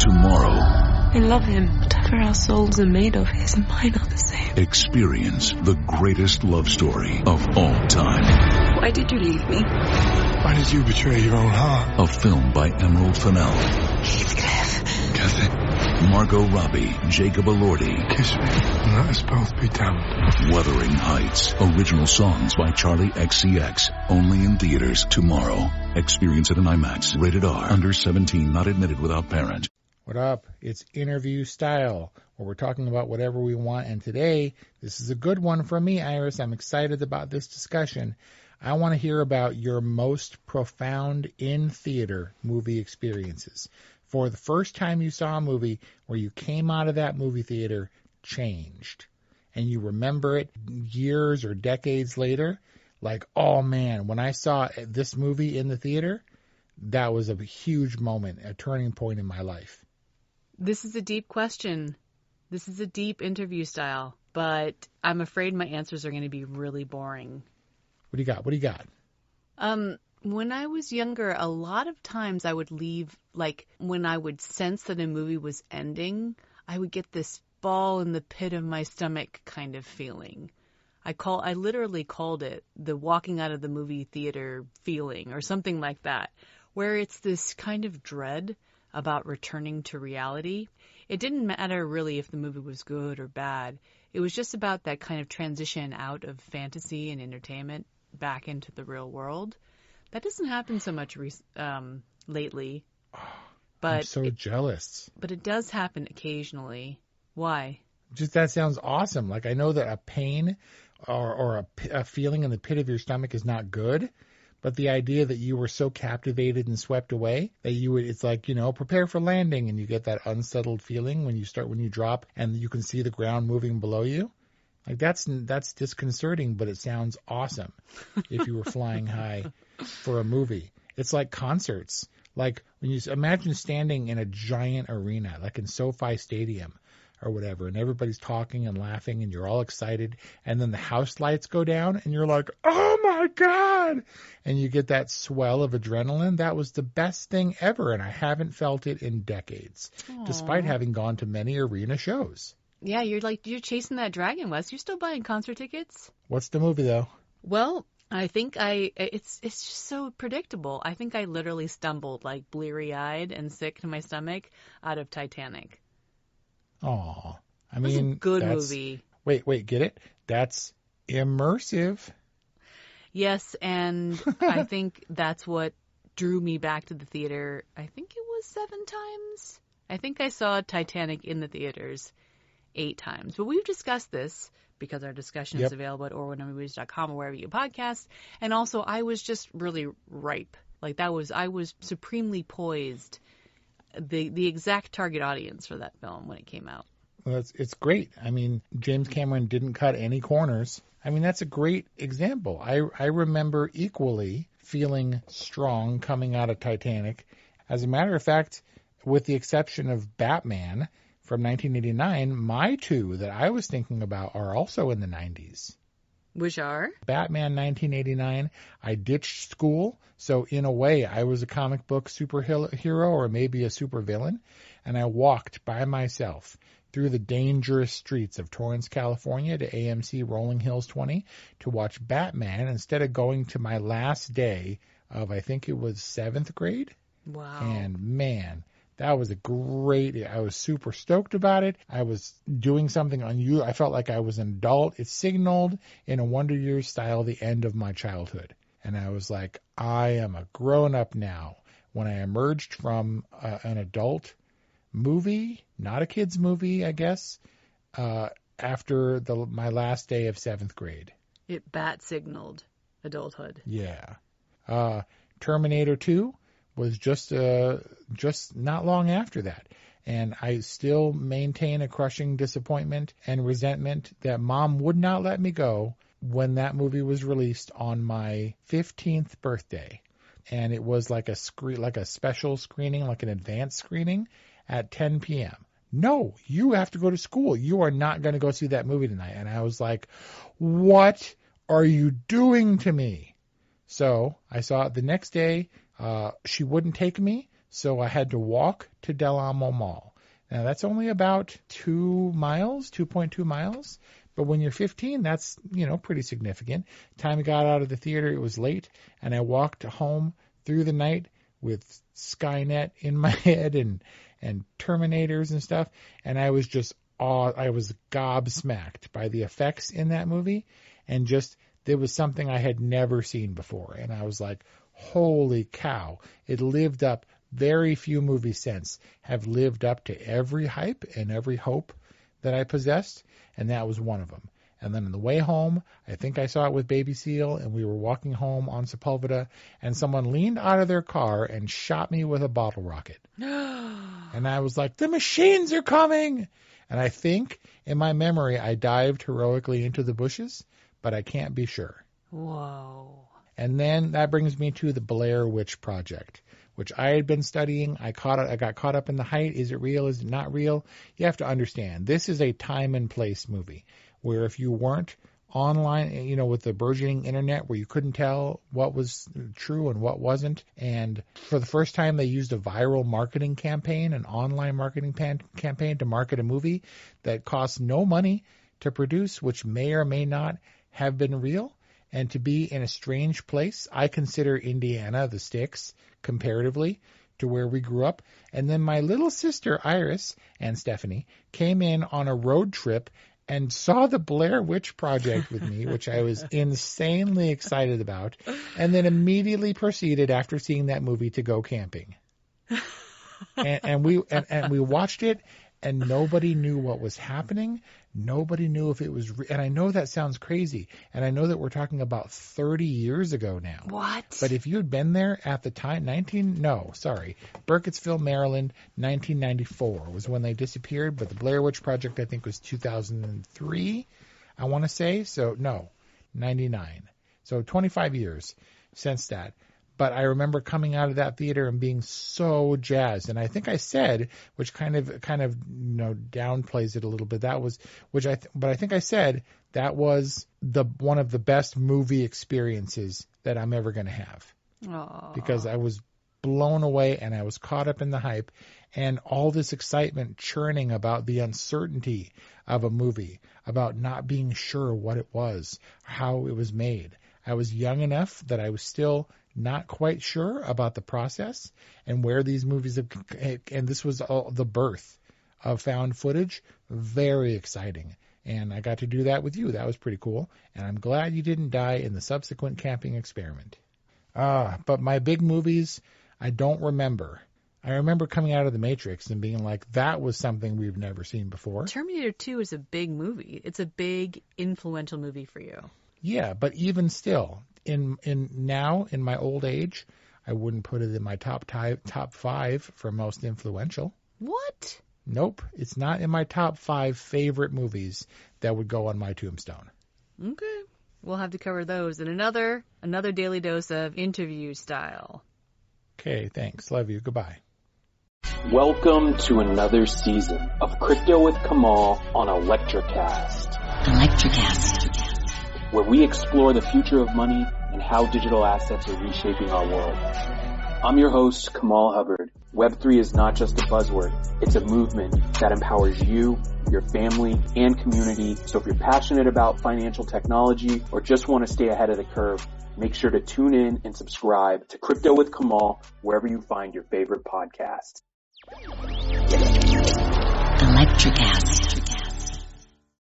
Tomorrow. I love him. Whatever our souls are made of, his and mine are the same. Experience the greatest love story of all time. Why did you leave me? Why did you betray your own heart? A film by Emerald Fennell. Heathcliff. Kathy. Margot Robbie, Jacob Elordi. Kiss me and let us both be damned. Wuthering Heights. Original songs by Charlie XCX. Only in theaters tomorrow. Experience it in IMAX. Rated R. Under 17. Not admitted without parent. What up? It's Interview Style, where we're talking about whatever we want. And today, this is a good one for me, Iris. I'm excited about this discussion. I want to hear about your most profound in-theater movie experiences. For the first time you saw a movie where you came out of that movie theater changed, and you remember it years or decades later, like, oh man, when I saw this movie in the theater, that was a huge moment, a turning point in my life. This is a deep question. This is a deep interview style, but I'm afraid my answers are going to be really boring. What do you got? When I was younger, a lot of times I would leave, like when I would sense that a movie was ending, I would get this ball in the pit of my stomach kind of feeling. I literally called it the walking out of the movie theater feeling or something like that, where it's this kind of dread about returning to reality. It didn't matter really if the movie was good or bad. It was just about that kind of transition out of fantasy and entertainment back into the real world. That doesn't happen so much lately. But I'm so jealous. But it does happen occasionally. Why? Just that sounds awesome. Like, I know that a pain or a feeling in the pit of your stomach is not good, but the idea that you were so captivated and swept away that it's like, prepare for landing, and you get that unsettled feeling when you drop and you can see the ground moving below you. Like, that's disconcerting, but it sounds awesome if you were flying high for a movie. It's like concerts. Like, when you imagine standing in a giant arena, like in SoFi Stadium or whatever, and everybody's talking and laughing and you're all excited, and then the house lights go down and you're like, oh my God! And you get that swell of adrenaline. That was the best thing ever, and I haven't felt it in decades, despite having gone to many arena shows. Yeah, you're chasing that dragon, Wes. You're still buying concert tickets? What's the movie, though? Well, I think it's just so predictable. I think I literally stumbled, like bleary-eyed and sick to my stomach, out of Titanic. Oh, I mean, it was a good movie. Wait, get it? That's immersive. Yes, and I think that's what drew me back to the theater. I think it was 7 times. I think I saw Titanic in the theaters 8 times. But we've discussed this because our discussion is available at orwhatevermovies.com or wherever you podcast. And also, I was just really ripe. Like, I was supremely poised. The exact target audience for that film when it came out. Well, it's great. I mean, James Cameron didn't cut any corners. I mean, that's a great example. I remember equally feeling strong coming out of Titanic. As a matter of fact, with the exception of Batman from 1989, my 2 that I was thinking about are also in the 90s. Which are? Batman 1989. I ditched school, so in a way I was a comic book superhero or maybe a supervillain, and I walked by myself through the dangerous streets of Torrance, California to AMC Rolling Hills 20 to watch Batman instead of going to my last day of, I think it was 7th grade. Wow. And man, that was I was super stoked about it. I was doing something unusual. I felt like I was an adult. It signaled in a Wonder Years style the end of my childhood. And I was like, I am a grown-up now. When I emerged from an adult movie, not a kid's movie, I guess, after my last day of 7th grade. It bat signaled adulthood. Yeah. Terminator 2 was just not long after that. And I still maintain a crushing disappointment and resentment that Mom would not let me go when that movie was released on my 15th birthday. And it was like a special screening, like an advanced screening at 10 p.m. No, you have to go to school. You are not going to go see that movie tonight. And I was like, what are you doing to me? So I saw it the next day. She wouldn't take me, So I had to walk to Del Amo Mall. Now, that's only about 2 miles, 2.2 miles. But when you're 15, that's, pretty significant. Time I got out of the theater, it was late, and I walked home through the night with Skynet in my head and Terminators and stuff. And I was just I was gobsmacked by the effects in that movie. And just, there was something I had never seen before. And I was like, holy cow, it lived up. Very few movies since have lived up to every hype and every hope that I possessed, and that was one of them. And then on the way home, I think I saw it with Baby Seal, and we were walking home on Sepulveda, and someone leaned out of their car and shot me with a bottle rocket. And I was like, the machines are coming! And I think, in my memory, I dived heroically into the bushes, but I can't be sure. Whoa. And then that brings me to the Blair Witch Project, which I had been studying. I got caught up in the hype. Is it real? Is it not real? You have to understand, this is a time and place movie where if you weren't online, with the burgeoning internet where you couldn't tell what was true and what wasn't. And for the first time, they used a viral marketing campaign, an online marketing campaign to market a movie that cost no money to produce, which may or may not have been real. And to be in a strange place, I consider Indiana, the sticks, comparatively to where we grew up. And then my little sister, Iris, and Stephanie, came in on a road trip and saw the Blair Witch Project with me, which I was insanely excited about, and then immediately proceeded, after seeing that movie, to go camping. And we watched it, and nobody knew what was happening. Nobody knew if it was and I know that sounds crazy, and I know that we're talking about 30 years ago now. What? But if you had been there at the time, Burkittsville, Maryland, 1994 was when they disappeared, but the Blair Witch Project, I think, was 2003, I want to say. So, no, 99. So 25 years since that. But I remember coming out of that theater and being so jazzed. And I think I said, which kind of downplays it a little bit. That was, but I think I said that was one of the best movie experiences that I'm ever going to have. Aww. Because I was blown away and I was caught up in the hype and all this excitement churning about the uncertainty of a movie, about not being sure what it was, how it was made. I was young enough that I was still not quite sure about the process and where these movies have, and this was all the birth of found footage. Very exciting. And I got to do that with you. That was pretty cool. And I'm glad you didn't die in the subsequent camping experiment. But my big movies, I don't remember. I remember coming out of The Matrix and being like, that was something we've never seen before. Terminator 2 is a big movie. It's a big, influential movie for you. Yeah, but even still, in my old age, I wouldn't put it in my top 5 for most influential. What? Nope, it's not in my top 5 favorite movies that would go on my tombstone. Okay, we'll have to cover those in another daily dose of interview style. Okay, thanks. Love you. Goodbye. Welcome to another season of Crypto with Kamal on Electricast. Where we explore the future of money and how digital assets are reshaping our world. I'm your host, Kamal Hubbard. Web3 is not just a buzzword. It's a movement that empowers you, your family, and community. So if you're passionate about financial technology or just want to stay ahead of the curve, make sure to tune in and subscribe to Crypto with Kamal wherever you find your favorite podcast. Electricast.